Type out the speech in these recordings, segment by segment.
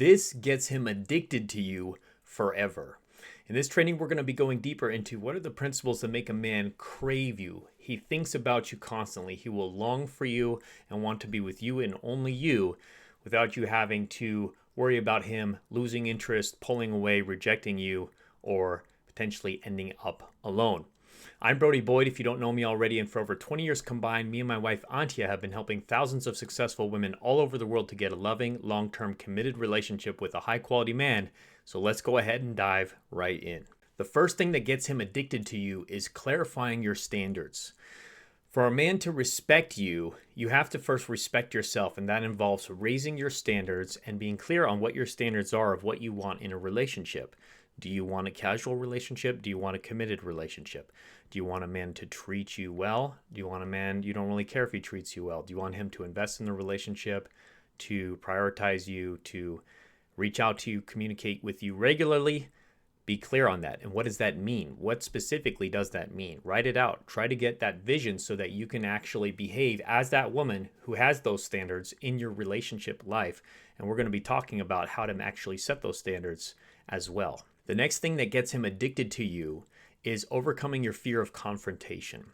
This gets him addicted to you forever. In this training, we're going to be going deeper into what are the principles that make a man crave you. He thinks about you constantly. He will long for you and want to be with you and only you without you having to worry about him losing interest, pulling away, rejecting you, or potentially ending up alone. I'm Brody Boyd, if you don't know me already, and for over 20 years combined, me and my wife Antia have been helping thousands of successful women all over the world to get a loving, long-term, committed relationship with a high-quality man. So let's go ahead and dive right in. The first thing that gets him addicted to you is clarifying your standards. For a man to respect you, you have to first respect yourself, and that involves raising your standards and being clear on what your standards are of what you want in a relationship. Do you want a casual relationship? Do you want a committed relationship? Do you want a man to treat you well? Do you want a man you don't really care if he treats you well? Do you want him to invest in the relationship, to prioritize you, to reach out to you, communicate with you regularly? Be clear on that. And what does that mean? What specifically does that mean? Write it out. Try to get that vision so that you can actually behave as that woman who has those standards in your relationship life. And we're going to be talking about how to actually set those standards as well. The next thing that gets him addicted to you is overcoming your fear of confrontation.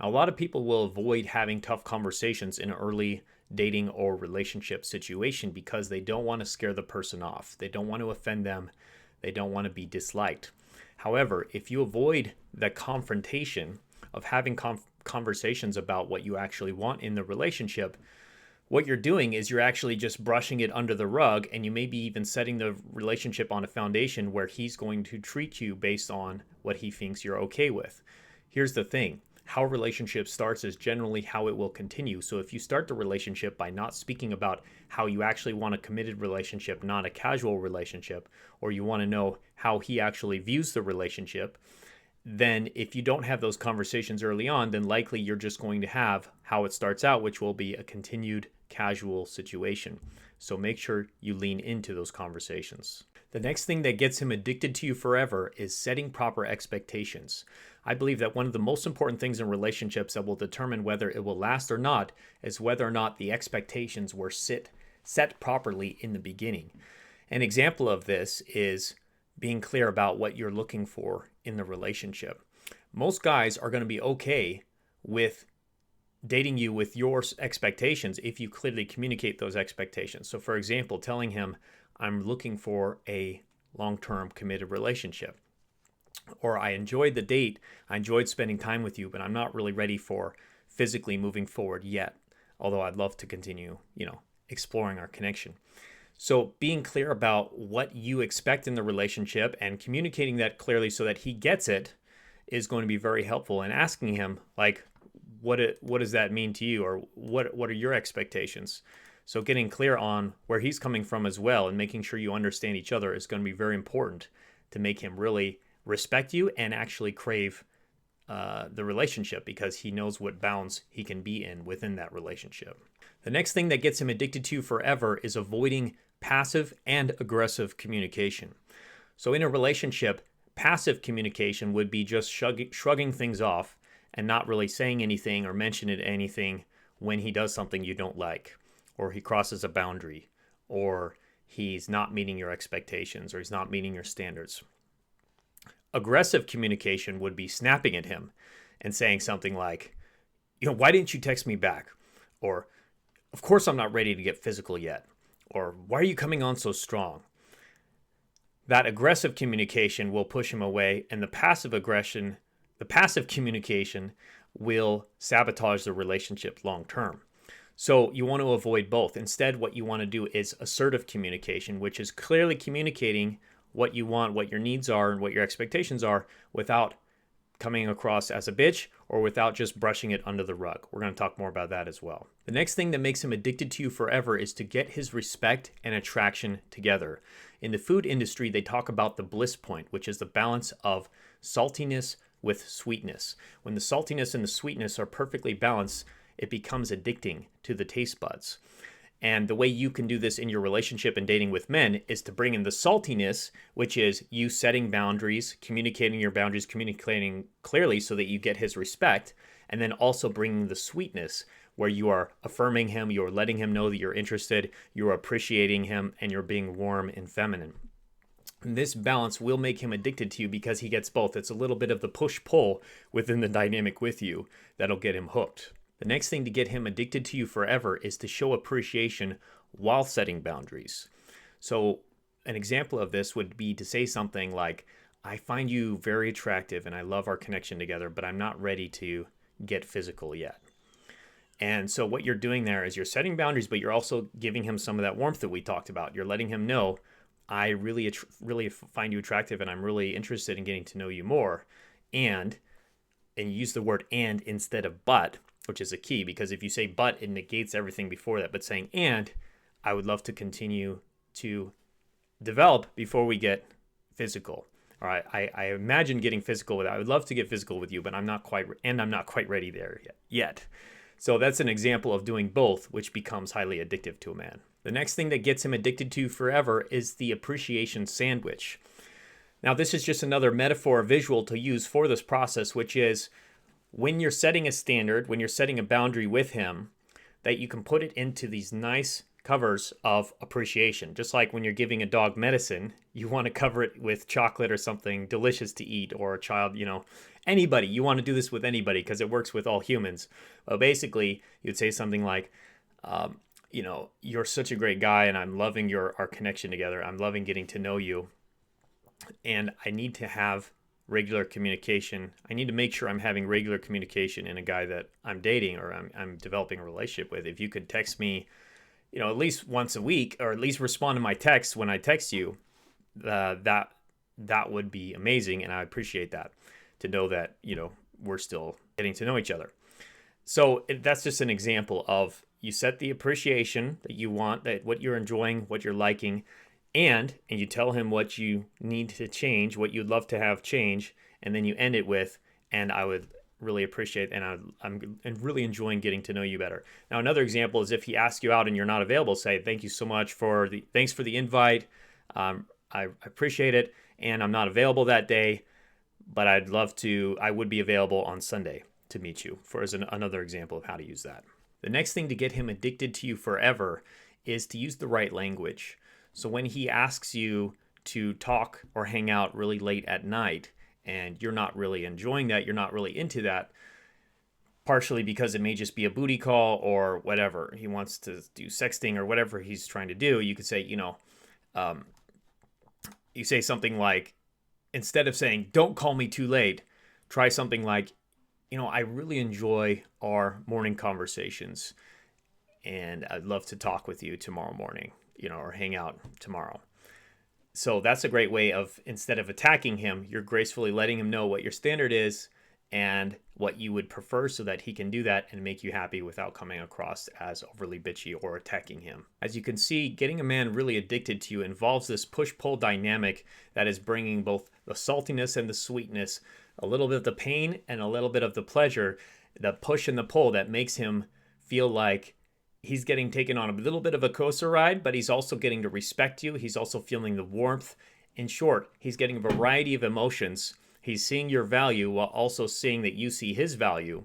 Now, a lot of people will avoid having tough conversations in an early dating or relationship situation because they don't want to scare the person off. They don't want to offend them. They don't want to be disliked. However, if you avoid the confrontation of having conversations about what you actually want in the relationship, what you're doing is you're actually just brushing it under the rug, and you may be even setting the relationship on a foundation where he's going to treat you based on what he thinks you're okay with. Here's the thing. How a relationship starts is generally how it will continue. So if you start the relationship by not speaking about how you actually want a committed relationship, not a casual relationship, or you want to know how he actually views the relationship, then if you don't have those conversations early on, then likely you're just going to have how it starts out, which will be a continued casual situation. So make sure you lean into those conversations. The next thing that gets him addicted to you forever is setting proper expectations. I believe that one of the most important things in relationships that will determine whether it will last or not is whether or not the expectations were set properly in the beginning. An example of this is being clear about what you're looking for in the relationship. Most guys are going to be okay with dating you with your expectations if you clearly communicate those expectations. So for example, telling him, I'm looking for a long-term committed relationship. Or I enjoyed the date, I enjoyed spending time with you, but I'm not really ready for physically moving forward yet. Although I'd love to continue, exploring our connection. So being clear about what you expect in the relationship and communicating that clearly so that he gets it is going to be very helpful. And asking him, like, what does that mean to you? Or what are your expectations? So getting clear on where he's coming from as well and making sure you understand each other is going to be very important to make him really respect you and actually crave the relationship, because he knows what bounds he can be in within that relationship. The next thing that gets him addicted to you forever is avoiding passive and aggressive communication. So in a relationship, passive communication would be just shrugging things off and not really saying anything or mentioning anything when he does something you don't like, or he crosses a boundary, or he's not meeting your expectations, or he's not meeting your standards. Aggressive communication would be snapping at him and saying something like, why didn't you text me back? Or, of course I'm not ready to get physical yet. Or, why are you coming on so strong? That aggressive communication will push him away, and the passive communication will sabotage the relationship long term. So you want to avoid both. Instead, what you want to do is assertive communication, which is clearly communicating what you want, what your needs are, and what your expectations are without coming across as a bitch or without just brushing it under the rug. We're going to talk more about that as well. The next thing that makes him addicted to you forever is to get his respect and attraction together. In the food industry, they talk about the bliss point, which is the balance of saltiness with sweetness. When the saltiness and the sweetness are perfectly balanced, it becomes addicting to the taste buds. And the way you can do this in your relationship and dating with men is to bring in the saltiness, which is you setting boundaries, communicating your boundaries, communicating clearly so that you get his respect, and then also bringing the sweetness, where you are affirming him, you're letting him know that you're interested, you're appreciating him, and you're being warm and feminine. And this balance will make him addicted to you because he gets both. It's a little bit of the push-pull within the dynamic with you that'll get him hooked. The next thing to get him addicted to you forever is to show appreciation while setting boundaries. So an example of this would be to say something like, I find you very attractive and I love our connection together, but I'm not ready to get physical yet. And so what you're doing there is you're setting boundaries, but you're also giving him some of that warmth that we talked about. You're letting him know, I really find you attractive and I'm really interested in getting to know you more. And you use the word and instead of but, which is a key, because if you say but, it negates everything before that. But saying and, I would love to continue to develop before we get physical. All right, I imagine getting physical with. I would love to get physical with you, but I'm not quite ready there yet. So that's an example of doing both, which becomes highly addictive to a man. The next thing that gets him addicted to forever is the appreciation sandwich. Now, this is just another metaphor or visual to use for this process, which is when you're setting a standard, when you're setting a boundary with him, that you can put it into these nice covers of appreciation. Just like when you're giving a dog medicine, you want to cover it with chocolate or something delicious to eat, or a child, anybody. You want to do this with anybody because it works with all humans. But basically, you'd say something like, you're such a great guy and I'm loving our connection together. I'm loving getting to know you. And I need to have regular communication. I need to make sure I'm having regular communication in a guy that I'm dating or I'm developing a relationship with. If you could text me, at least once a week, or at least respond to my text when I text you, that would be amazing. And I appreciate that, to know that, we're still getting to know each other. So that's just an example of, you set the appreciation that you want, that what you're enjoying, what you're liking, and you tell him what you need to change, what you'd love to have change, and then you end it with, and I would really appreciate, and I'm really enjoying getting to know you better. Now, another example is if he asks you out and you're not available, say, thanks for the invite. I appreciate it, and I'm not available that day, but I would be available on Sunday to meet you, as another example of how to use that. The next thing to get him addicted to you forever is to use the right language. So when he asks you to talk or hang out really late at night and you're not really enjoying that, you're not really into that, partially because it may just be a booty call or whatever, he wants to do sexting or whatever he's trying to do, you could say, you say something like, instead of saying, don't call me too late, try something like, I really enjoy our morning conversations and I'd love to talk with you tomorrow morning, or hang out tomorrow. So that's a great way of, instead of attacking him, you're gracefully letting him know what your standard is and what you would prefer, so that he can do that and make you happy without coming across as overly bitchy or attacking him. As you can see, getting a man really addicted to you involves this push-pull dynamic that is bringing both the saltiness and the sweetness, a little bit of the pain and a little bit of the pleasure, the push and the pull that makes him feel like he's getting taken on a little bit of a coaster ride, but he's also getting to respect you. He's also feeling the warmth. In short, he's getting a variety of emotions. He's seeing your value while also seeing that you see his value.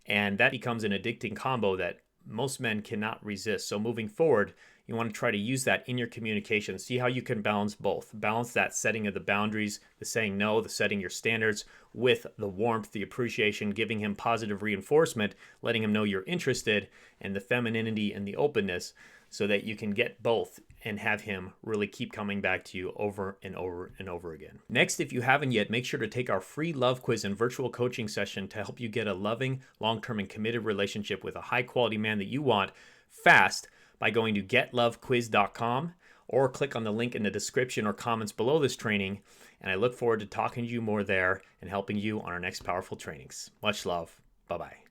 And that becomes an addicting combo that most men cannot resist. So moving forward, you want to try to use that in your communication. See how you can balance both. Balance that setting of the boundaries, the saying no, the setting your standards, with the warmth, the appreciation, giving him positive reinforcement, letting him know you're interested, and the femininity and the openness, so that you can get both and have him really keep coming back to you over and over and over again. Next, if you haven't yet, make sure to take our free love quiz and virtual coaching session to help you get a loving, long-term, and committed relationship with a high-quality man that you want fast, by going to getlovequiz.com, or click on the link in the description or comments below this training. And I look forward to talking to you more there and helping you on our next powerful trainings. Much love. Bye-bye.